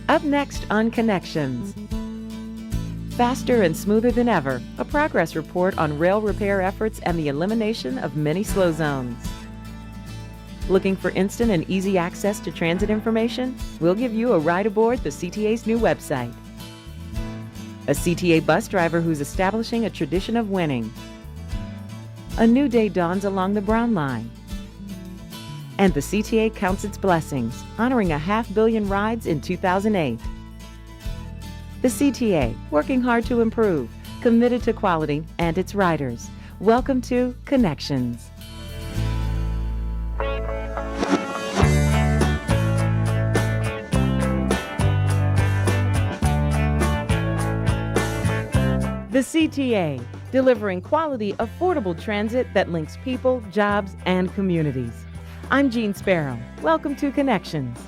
Up next on Connections. Faster and smoother than ever, a progress report on rail repair efforts and the elimination of many slow zones. Looking for instant and easy access to transit information? We'll give you a ride aboard the CTA's new website. A CTA bus driver who's establishing a tradition of winning. A new day dawns along the Brown Line. And the CTA counts its blessings, honoring 500 million rides in 2008. The CTA, working hard to improve, committed to quality and its riders. Welcome to Connections. The CTA, delivering quality, affordable transit that links people, jobs, and communities. I'm Jean Sparrow. Welcome to Connections.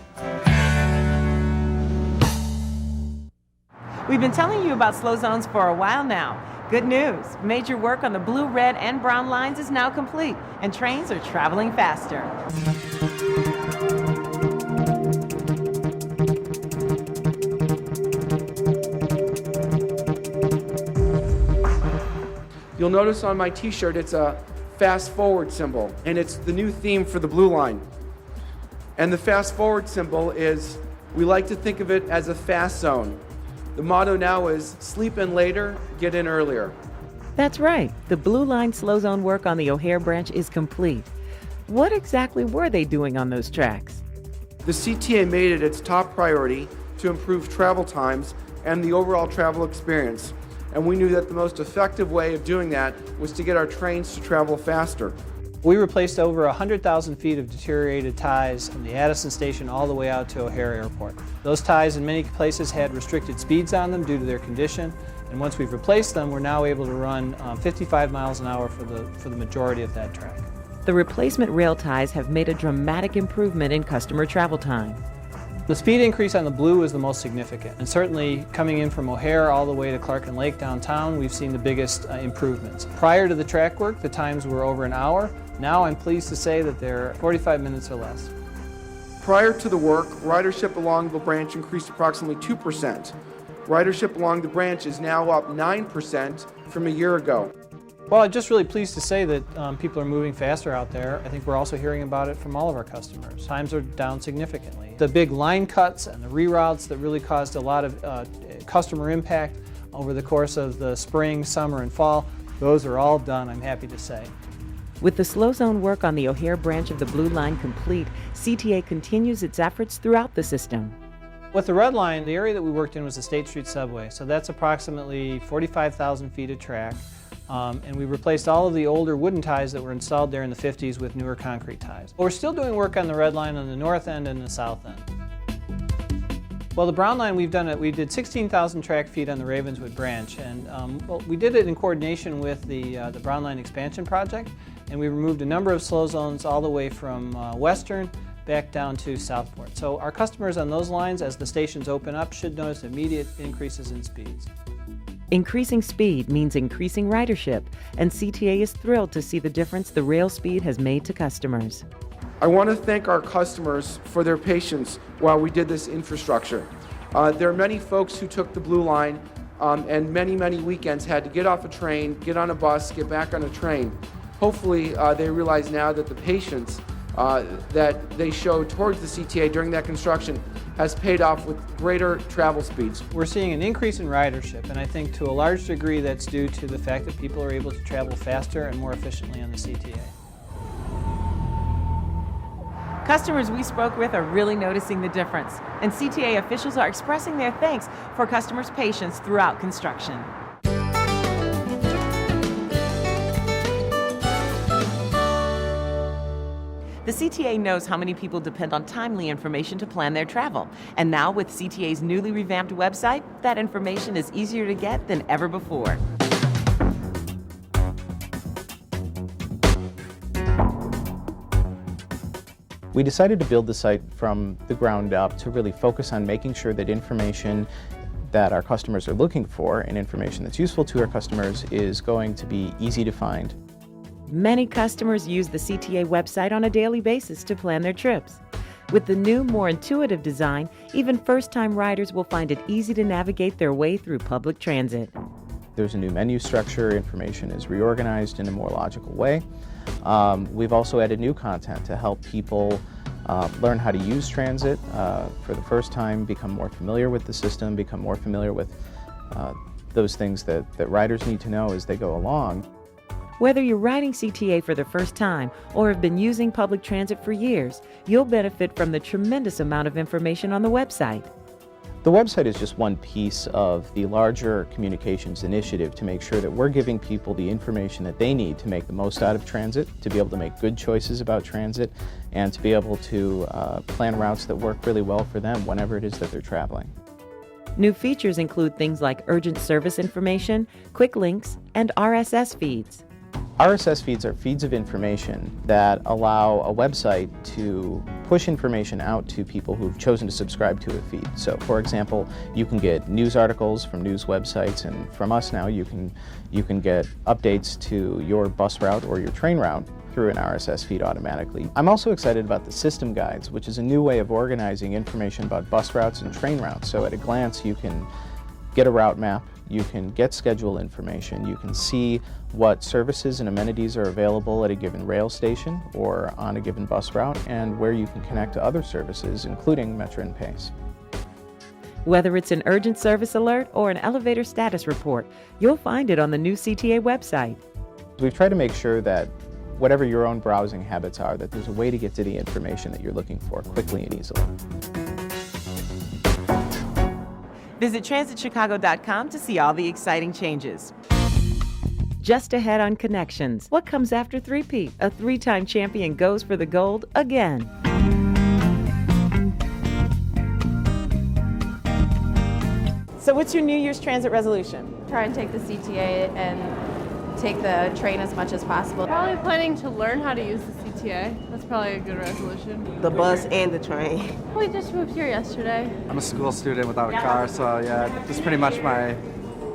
We've been telling you about slow zones for a while now. Good news, major work on the blue, red, and brown lines is now complete, and trains are traveling faster. You'll notice on my t-shirt it's a fast forward symbol, and it's the new theme for the blue line. And the fast forward symbol is, we like to think of it as a fast zone. The motto now is, sleep in later, get in earlier. That's right. The Blue Line slow zone work on the O'Hare branch is complete. What exactly were they doing on those tracks? The CTA made it its top priority to improve travel times and the overall travel experience. And we knew that the most effective way of doing that was to get our trains to travel faster. We replaced over 100,000 feet of deteriorated ties from the Addison station all the way out to O'Hare Airport. Those ties in many places had restricted speeds on them due to their condition, and once we've replaced them, we're now able to run 55 miles an hour for the majority of that track. The replacement rail ties have made a dramatic improvement in customer travel time. The speed increase on the blue is the most significant, and certainly coming in from O'Hare all the way to Clark and Lake downtown, we've seen the biggest improvements. Prior to the track work, the times were over an hour. Now I'm pleased to say that they're 45 minutes or less. Prior to the work, ridership along the branch increased approximately 2%. Ridership along the branch is now up 9% from a year ago. Well, I'm just really pleased to say that people are moving faster out there. I think we're also hearing about it from all of our customers. Times are down significantly. The big line cuts and the reroutes that really caused a lot of customer impact over the course of the spring, summer, and fall, those are all done, I'm happy to say. With the slow zone work on the O'Hare branch of the Blue Line complete, CTA continues its efforts throughout the system. With the red line, the area that we worked in was the State Street subway, so that's approximately 45,000 feet of track. And we replaced all of the older wooden ties that were installed there in the 50s with newer concrete ties. But we're still doing work on the red line on the north end and the south end. Well, the brown line, we did 16,000 track feet on the Ravenswood branch, and well, we did it in coordination with the brown line expansion project, and we removed a number of slow zones all the way from Western back down to Southport. So our customers on those lines, as the stations open up, should notice immediate increases in speeds. Increasing speed means increasing ridership, and CTA is thrilled to see the difference the rail speed has made to customers. I want to thank our customers for their patience while we did this infrastructure. There are many folks who took the Blue Line and many weekends had to get off a train, get on a bus, get back on a train. Hopefully they realize now that the patience that they showed towards the CTA during that construction has paid off with greater travel speeds. We're seeing an increase in ridership, and I think to a large degree that's due to the fact that people are able to travel faster and more efficiently on the CTA. Customers we spoke with are really noticing the difference, and CTA officials are expressing their thanks for customers' patience throughout construction. The CTA knows how many people depend on timely information to plan their travel. And now with CTA's newly revamped website, that information is easier to get than ever before. We decided to build the site from the ground up to really focus on making sure that information that our customers are looking for and information that's useful to our customers is going to be easy to find. Many customers use the CTA website on a daily basis to plan their trips. With the new, more intuitive design, even first-time riders will find it easy to navigate their way through public transit. There's a new menu structure, information is reorganized in a more logical way. We've also added new content to help people learn how to use transit for the first time, become more familiar with the system, become more familiar with those things that riders need to know as they go along. Whether you're riding CTA for the first time or have been using public transit for years, you'll benefit from the tremendous amount of information on the website. The website is just one piece of the larger communications initiative to make sure that we're giving people the information that they need to make the most out of transit, to be able to make good choices about transit, and to be able to plan routes that work really well for them whenever it is that they're traveling. New features include things like urgent service information, quick links, and RSS feeds. RSS feeds are feeds of information that allow a website to push information out to people who've chosen to subscribe to a feed. So, for example, you can get news articles from news websites, and from us now you can get updates to your bus route or your train route through an RSS feed automatically. I'm also excited about the system guides, which is a new way of organizing information about bus routes and train routes. So at a glance you can get a route map, you can get schedule information, you can see what services and amenities are available at a given rail station or on a given bus route, and where you can connect to other services, including Metro and Pace. Whether it's an urgent service alert or an elevator status report, you'll find it on the new CTA website. We've tried to make sure that whatever your own browsing habits are, that there's a way to get to the information that you're looking for quickly and easily. Visit transitchicago.com to see all the exciting changes. Just ahead on Connections, what comes after three-peat? A three-time champion goes for the gold again. So what's your New Year's transit resolution? Try and take the CTA and take the train as much as possible. Probably planning to learn how to use the CTA. That's probably a good resolution. The bus and the train. We just moved here yesterday. I'm a school student without a car, so yeah, this is pretty much my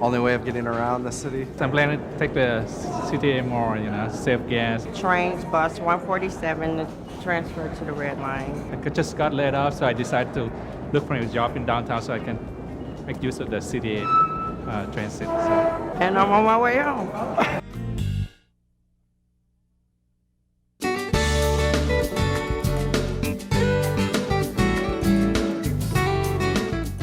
only way of getting around the city. I'm planning to take the CTA more, save gas. Trains, bus 147 to transfer to the red line. I just got laid off, so I decided to look for a job in downtown so I can make use of the CTA transit. So. And I'm on my way home.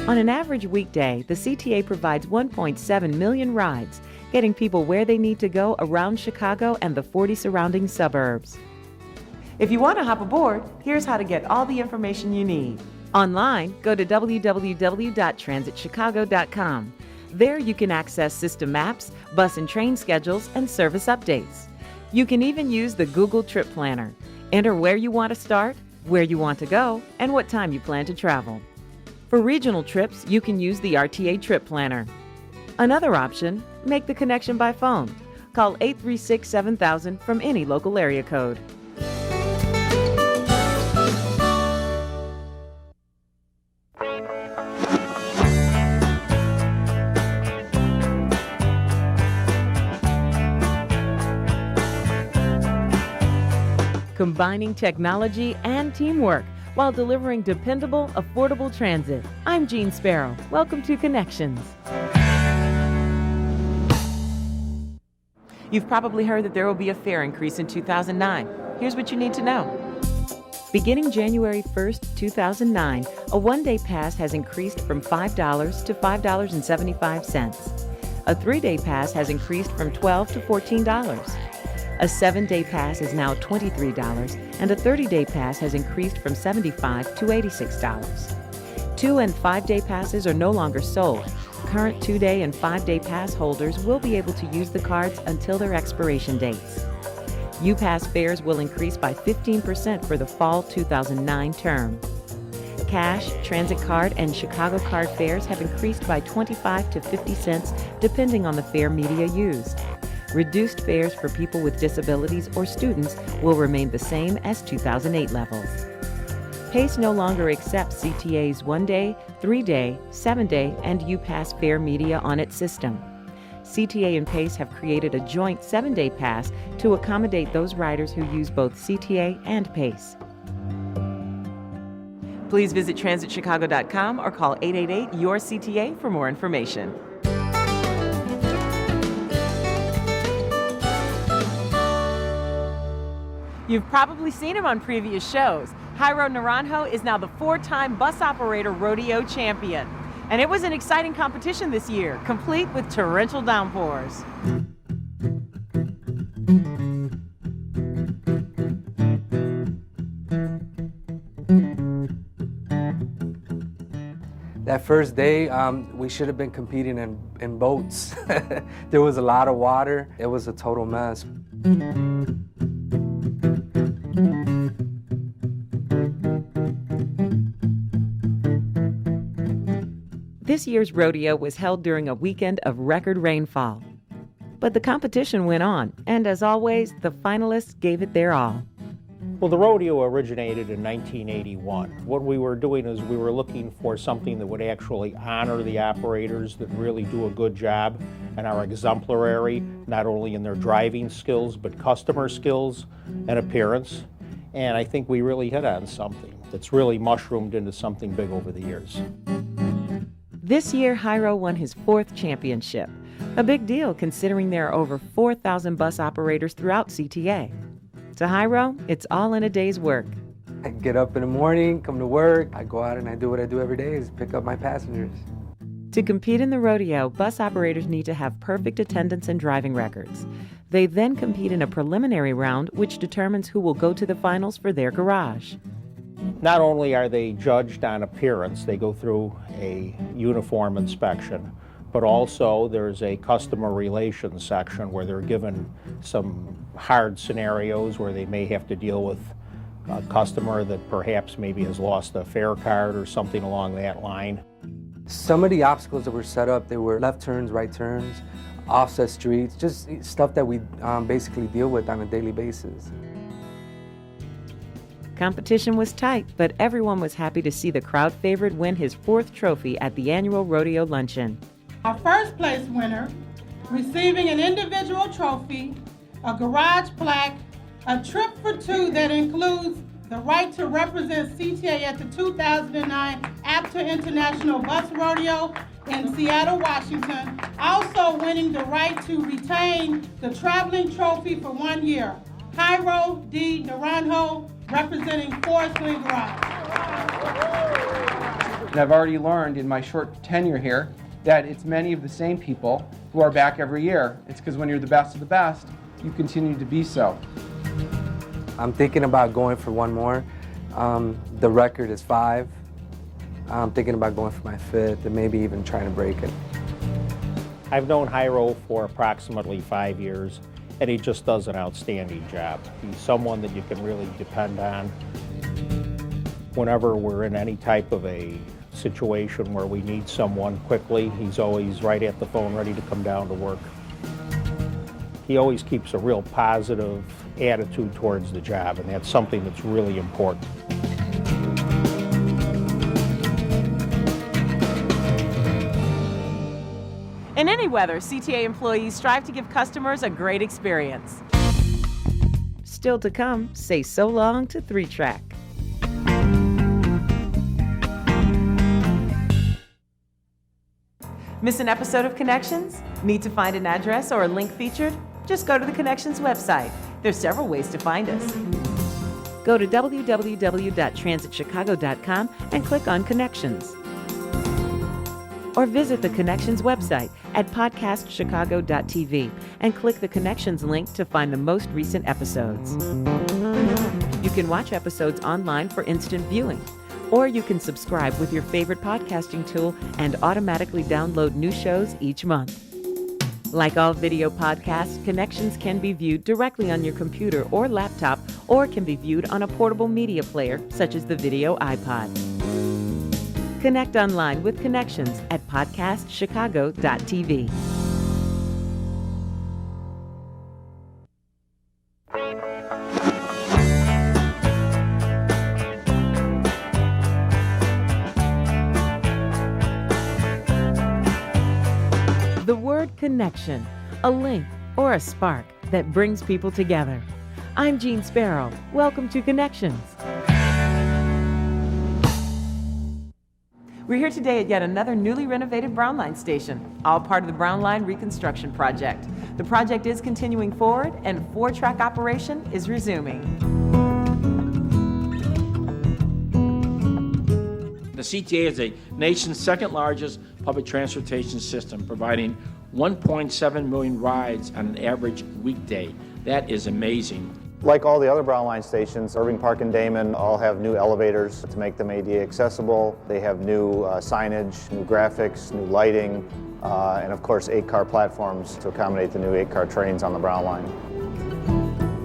On an average weekday, the CTA provides 1.7 million rides, getting people where they need to go around Chicago and the 40 surrounding suburbs. If you want to hop aboard, here's how to get all the information you need. Online, go to www.transitchicago.com. There you can access system maps, bus and train schedules, and service updates. You can even use the Google Trip Planner. Enter where you want to start, where you want to go, and what time you plan to travel. For regional trips, you can use the RTA Trip Planner. Another option, make the connection by phone. Call 836-7000 from any local area code. Combining technology and teamwork while delivering dependable, affordable transit. I'm Jean Sparrow. Welcome to Connections. You've probably heard that there will be a fare increase in 2009. Here's what you need to know. Beginning January 1st, 2009, a one-day pass has increased from $5 to $5.75. A three-day pass has increased from $12 to $14. A 7-day pass is now $23, and a 30-day pass has increased from $75 to $86. 2- and 5-day passes are no longer sold. Current 2-day and 5-day pass holders will be able to use the cards until their expiration dates. UPass fares will increase by 15% for the fall 2009 term. Cash, Transit Card, and Chicago Card fares have increased by 25 to 50 cents depending on the fare media used. Reduced fares for people with disabilities or students will remain the same as 2008 levels. Pace no longer accepts CTA's 1-day, 3-day, 7-day, and UPass fare media on its system. CTA and Pace have created a joint 7-day pass to accommodate those riders who use both CTA and Pace. Please visit transitchicago.com or call 888-YOUR-CTA for more information. You've probably seen him on previous shows. Jairo Naranjo is now the 4-time bus operator rodeo champion. And it was an exciting competition this year, complete with torrential downpours. That first day, we should have been competing in boats. There was a lot of water. It was a total mess. This year's rodeo was held during a weekend of record rainfall. But the competition went on, and as always, the finalists gave it their all. Well, the rodeo originated in 1981. What we were doing is we were looking for something that would actually honor the operators that really do a good job and are exemplary, not only in their driving skills, but customer skills and appearance. And I think we really hit on something that's really mushroomed into something big over the years. This year, Jairo won his 4th championship, a big deal considering there are over 4,000 bus operators throughout CTA. To Jairo, it's all in a day's work. I get up in the morning, come to work, I go out and I do what I do every day, is pick up my passengers. To compete in the rodeo, bus operators need to have perfect attendance and driving records. They then compete in a preliminary round, which determines who will go to the finals for their garage. Not only are they judged on appearance, they go through a uniform inspection, but also there's a customer relations section where they're given some hard scenarios where they may have to deal with a customer that perhaps maybe has lost a fare card or something along that line. Some of the obstacles that were set up, they were left turns, right turns, offset streets, just stuff that we basically deal with on a daily basis. Competition was tight, but everyone was happy to see the crowd favorite win his 4th trophy at the annual rodeo luncheon. Our first place winner, receiving an individual trophy, a garage plaque, a trip for 2 that includes the right to represent CTA at the 2009 APTA International Bus Rodeo in Seattle, Washington, also winning the right to retain the traveling trophy for 1 year. Jairo D. Naranjo, representing Forest Lane Garage. And I've already learned in my short tenure here that it's many of the same people who are back every year. It's because when you're the best of the best, you continue to be so. I'm thinking about going for 1 more. The record is 5. I'm thinking about going for my 5th and maybe even trying to break it. I've known Jairo for approximately 5 years, and he just does an outstanding job. He's someone that you can really depend on. Whenever we're in any type of a situation where we need someone quickly, he's always right at the phone, ready to come down to work. He always keeps a real positive attitude towards the job, and that's something that's really important. In any weather, CTA employees strive to give customers a great experience. Still to come, say so long to 3-Track. Miss an episode of Connections? Need to find an address or a link featured? Just go to the Connections website. There's several ways to find us. Go to www.transitchicago.com and click on Connections. Or visit the Connections website at podcastchicago.tv and click the Connections link to find the most recent episodes. You can watch episodes online for instant viewing, or you can subscribe with your favorite podcasting tool and automatically download new shows each month. Like all video podcasts, Connections can be viewed directly on your computer or laptop, or can be viewed on a portable media player such as the Video iPod. Connect online with Connections at podcastchicago.tv. The word connection, a link or a spark that brings people together. I'm Jean Sparrow. Welcome to Connections. We're here today at yet another newly renovated Brown Line station, all part of the Brown Line reconstruction project. The project is continuing forward and 4-track operation is resuming. The CTA is the nation's second largest public transportation system, providing 1.7 million rides on an average weekday. That is amazing. Like all the other Brown Line stations, Irving Park and Damen all have new elevators to make them ADA accessible. They have new signage, new graphics, new lighting, and of course 8-car platforms to accommodate the new 8-car trains on the Brown Line.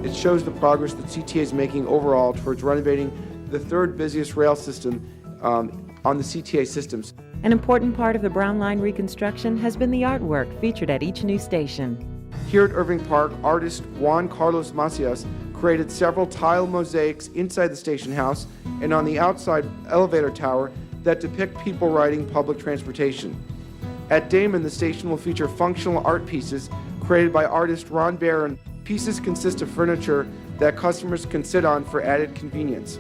It shows the progress that CTA is making overall towards renovating the third busiest rail system on the CTA systems. An important part of the Brown Line reconstruction has been the artwork featured at each new station. Here at Irving Park, artist Juan Carlos Macias created several tile mosaics inside the station house and on the outside elevator tower that depict people riding public transportation. At Damen, the station will feature functional art pieces created by artist Ron Barron. Pieces consist of furniture that customers can sit on for added convenience.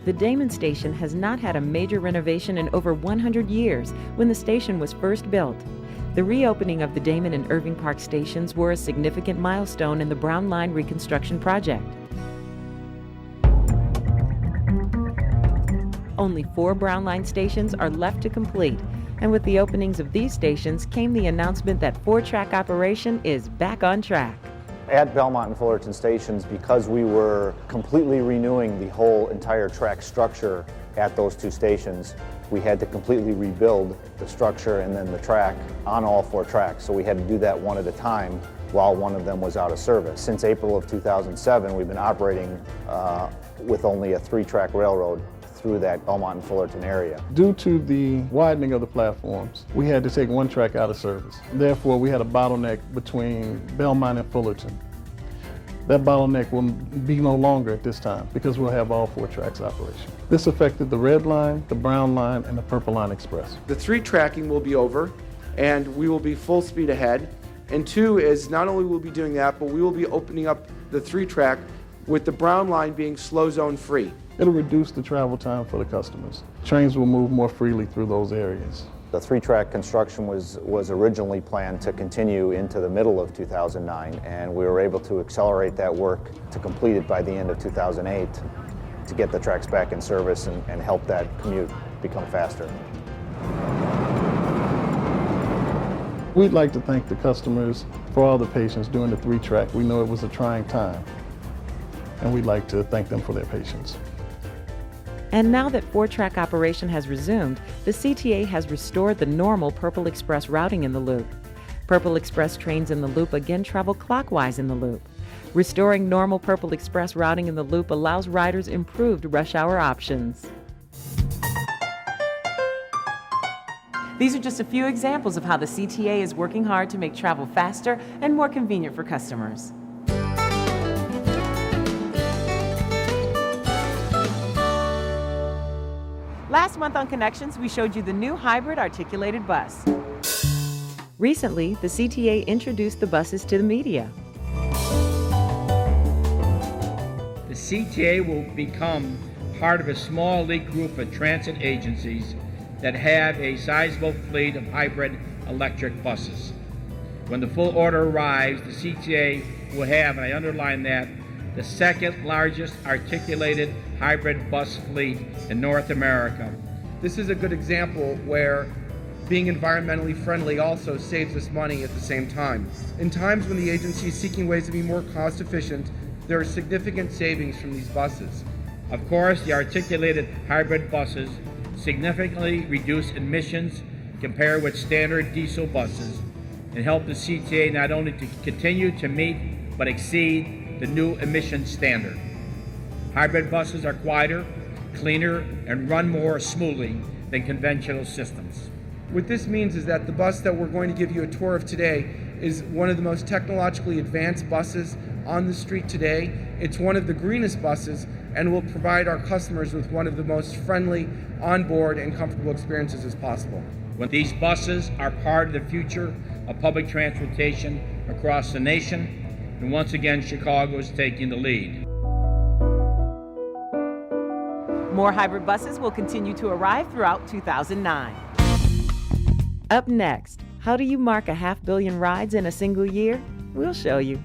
The Damen station has not had a major renovation in over 100 years when the station was first built. The reopening of the Damen and Irving Park stations were a significant milestone in the Brown Line reconstruction project. Only 4 Brown Line stations are left to complete, and with the openings of these stations came the announcement that 4-track operation is back on track. At Belmont and Fullerton stations, because we were completely renewing the whole entire track structure at those 2 stations, we had to completely rebuild the structure and then the track on all 4 tracks. So we had to do that one at a time while one of them was out of service. Since April of 2007, we've been operating with only a 3-track railroad through that Belmont and Fullerton area. Due to the widening of the platforms, we had to take 1 track out of service. Therefore, we had a bottleneck between Belmont and Fullerton. That bottleneck will be no longer at this time because we'll have all 4 tracks operational. This affected the Red Line, the Brown Line, and the Purple Line Express. The 3 tracking will be over and we will be full speed ahead. And 2 is not only will we be doing that, but we will be opening up the 3-track with the Brown Line being slow zone free. It'll reduce the travel time for the customers. Trains will move more freely through those areas. The 3-track construction was originally planned to continue into the middle of 2009, and we were able to accelerate that work to complete it by the end of 2008 to get the tracks back in service and help that commute become faster. We'd like to thank the customers for all the patience during the 3-track. We know it was a trying time, and we'd like to thank them for their patience. And now that 4-track operation has resumed, the CTA has restored the normal Purple Express routing in the loop. Purple Express trains in the loop again travel clockwise in the loop. Restoring normal Purple Express routing in the loop allows riders improved rush hour options. These are just a few examples of how the CTA is working hard to make travel faster and more convenient for customers. Last month on Connections, we showed you the new hybrid articulated bus. Recently, the CTA introduced the buses to the media. The CTA will become part of a small elite group of transit agencies that have a sizable fleet of hybrid electric buses. When the full order arrives, the CTA will have, and I underline that, the 2nd largest articulated hybrid bus fleet in North America. This is a good example where being environmentally friendly also saves us money at the same time. In times when the agency is seeking ways to be more cost efficient, there are significant savings from these buses. Of course, the articulated hybrid buses significantly reduce emissions compared with standard diesel buses and help the CTA not only to continue to meet but exceed the new emission standard. Hybrid buses are quieter, cleaner, and run more smoothly than conventional systems. What this means is that the bus that we're going to give you a tour of today is one of the most technologically advanced buses on the street today. It's one of the greenest buses and will provide our customers with one of the most friendly, onboard, and comfortable experiences as possible. When these buses are part of the future of public transportation across the nation, and once again, Chicago is taking the lead. More hybrid buses will continue to arrive throughout 2009. Up next, how do you mark a 500 million rides in a single year? We'll show you.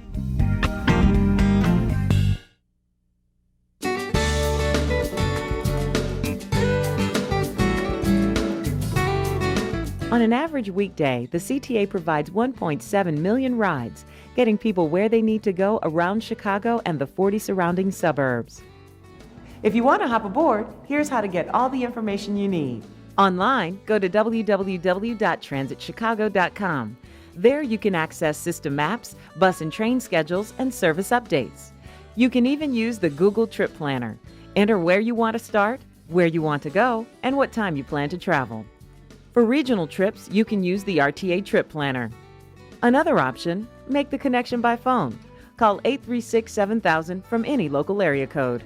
On an average weekday, the CTA provides 1.7 million rides, getting people where they need to go around Chicago and the 40 surrounding suburbs. If you want to hop aboard, here's how to get all the information you need. Online, go to www.transitchicago.com. There you can access system maps, bus and train schedules, and service updates. You can even use the Google Trip Planner. Enter where you want to start, where you want to go, and what time you plan to travel. For regional trips, you can use the RTA Trip Planner. Another option, make the connection by phone. Call 836-7000 from any local area code.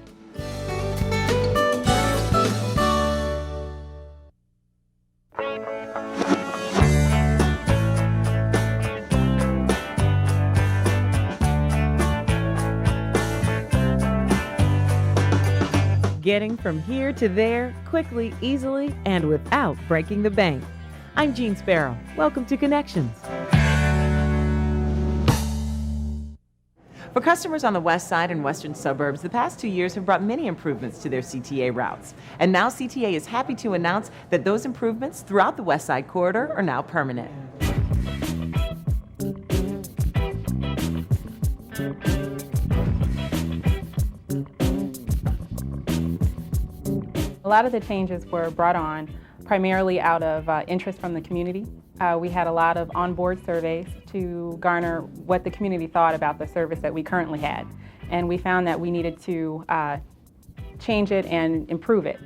Getting from here to there quickly, easily, and without breaking the bank. I'm Jean Sparrow. Welcome to Connections. For customers on the west side and western suburbs, the past 2 years have brought many improvements to their CTA routes. And now CTA is happy to announce that those improvements throughout the west side corridor are now permanent. A lot of the changes were brought on primarily out of interest from the community. We had a lot of onboard surveys to garner what the community thought about the service that we currently had. And we found that we needed to change it and improve it.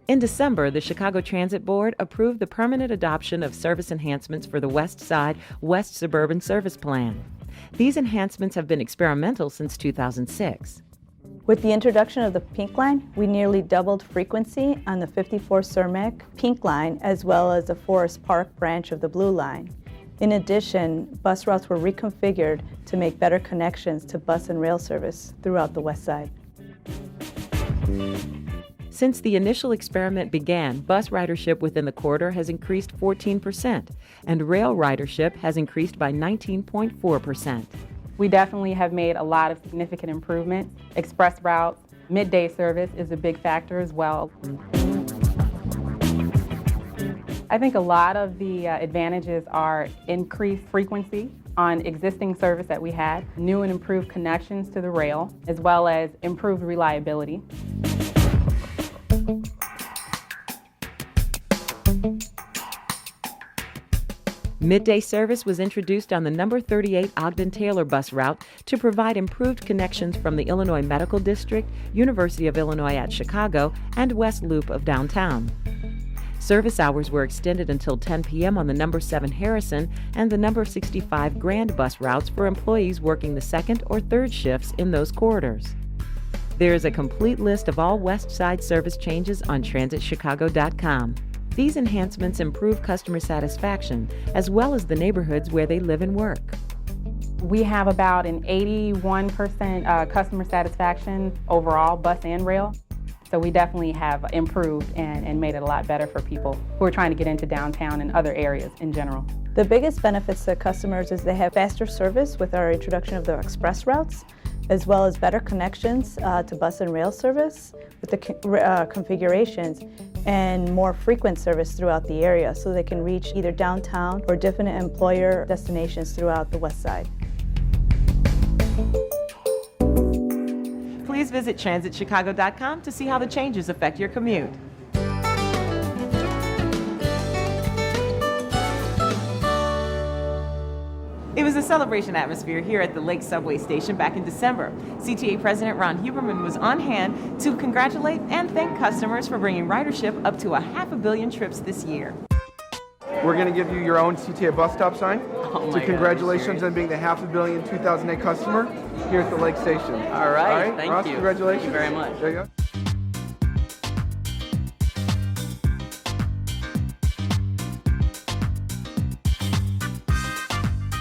In December, the Chicago Transit Board approved the permanent adoption of service enhancements for the West Side West Suburban Service Plan. These enhancements have been experimental since 2006. With the introduction of the Pink Line, we nearly doubled frequency on the 54 Cermak Pink Line as well as the Forest Park branch of the Blue Line. In addition, bus routes were reconfigured to make better connections to bus and rail service throughout the West Side. Since the initial experiment began, bus ridership within the corridor has increased 14%, and rail ridership has increased by 19.4%. We definitely have made a lot of significant improvements. Express routes, midday service is a big factor as well. I think a lot of the advantages are increased frequency on existing service that we had, new and improved connections to the rail, as well as improved reliability. Midday service was introduced on the number 38 Ogden-Taylor bus route to provide improved connections from the Illinois Medical District, University of Illinois at Chicago, and West Loop of downtown. Service hours were extended until 10 p.m. on the number 7 Harrison and the number 65 Grand bus routes for employees working the second or third shifts in those corridors. There is a complete list of all West Side service changes on transitchicago.com. These enhancements improve customer satisfaction as well as the neighborhoods where they live and work. We have about an 81% customer satisfaction overall, bus and rail. So we definitely have improved and made it a lot better for people who are trying to get into downtown and other areas in general. The biggest benefits to customers is they have faster service with our introduction of the express routes, as well as better connections to bus and rail service with the configurations, and more frequent service throughout the area so they can reach either downtown or different employer destinations throughout the West Side. Please visit transitchicago.com to see how the changes affect your commute. It was a celebration atmosphere here at the Lake Subway Station back in December. CTA President Ron Huberman was on hand to congratulate and thank customers for bringing ridership up to 500 million trips this year. We're going to give you your own CTA bus stop sign. So congratulations on being the 500 million 2008 customer here at the Lake Station. All right, thank Ross, you. Congratulations. Thank you very much. There you go.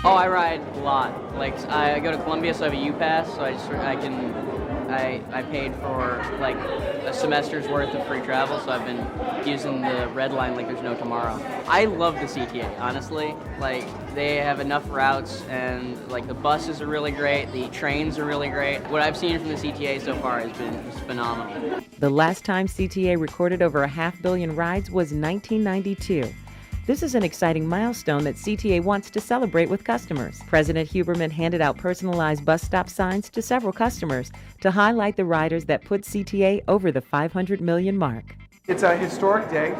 Oh, I ride a lot. Like I go to Columbia, so I have a U-Pass, so I I paid for like a semester's worth of free travel, so I've been using the red line like there's no tomorrow. I love the CTA, honestly. Like, they have enough routes, and like the buses are really great, the trains are really great. What I've seen from the CTA so far has been just phenomenal. The last time CTA recorded over 500 million rides was 1992. This is an exciting milestone that CTA wants to celebrate with customers. President Huberman handed out personalized bus stop signs to several customers to highlight the riders that put CTA over the 500 million mark. It's a historic day.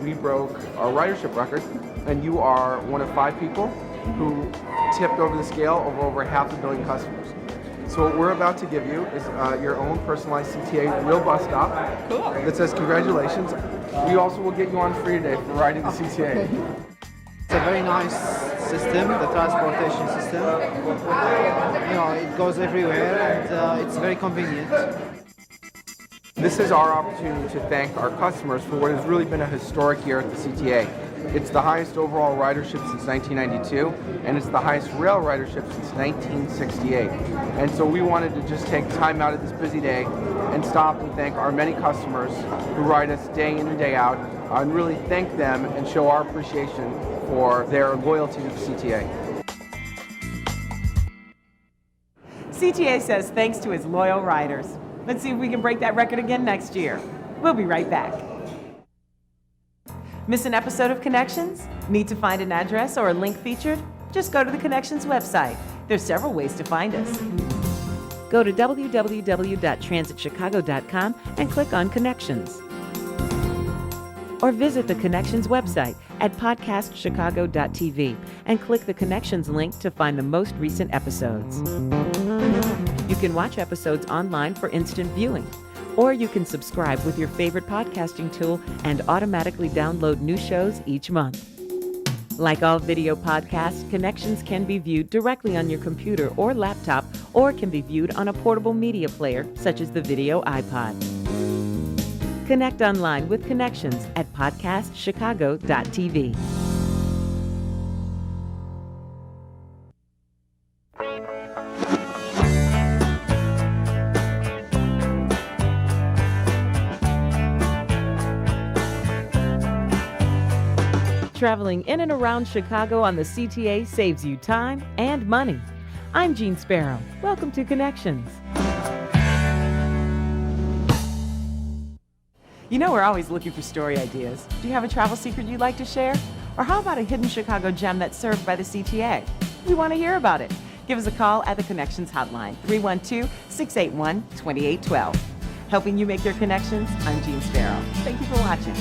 We broke our ridership record, and you are one of 5 people who tipped over the scale of over 500 million customers. So what we're about to give you is your own personalized CTA real bus stop that says congratulations. We also will get you on free today for riding the CTA. It's a very nice system, the transportation system. It goes everywhere, and it's very convenient. This is our opportunity to thank our customers for what has really been a historic year at the CTA. It's the highest overall ridership since 1992, and it's the highest rail ridership since 1968. And so we wanted to just take time out of this busy day and stop and thank our many customers who ride us day in and day out, and really thank them and show our appreciation for their loyalty to the CTA. CTA says thanks to its loyal riders. Let's see if we can break that record again next year. We'll be right back. Miss an episode of Connections? Need to find an address or a link featured? Just go to the Connections website. There's several ways to find us. Go to www.transitchicago.com and click on Connections. Or visit the Connections website at podcastchicago.tv and click the Connections link to find the most recent episodes. You can watch episodes online for instant viewing, or you can subscribe with your favorite podcasting tool and automatically download new shows each month. Like all video podcasts, Connections can be viewed directly on your computer or laptop, or can be viewed on a portable media player such as the Video iPod. Connect online with Connections at podcastchicago.tv. Traveling in and around Chicago on the CTA saves you time and money. I'm Jean Sparrow. Welcome to Connections. You know we're always looking for story ideas. Do you have a travel secret you'd like to share? Or how about a hidden Chicago gem that's served by the CTA? We want to hear about it. Give us a call at the Connections hotline, 312-681-2812. Helping you make your connections, I'm Jean Sparrow. Thank you for watching.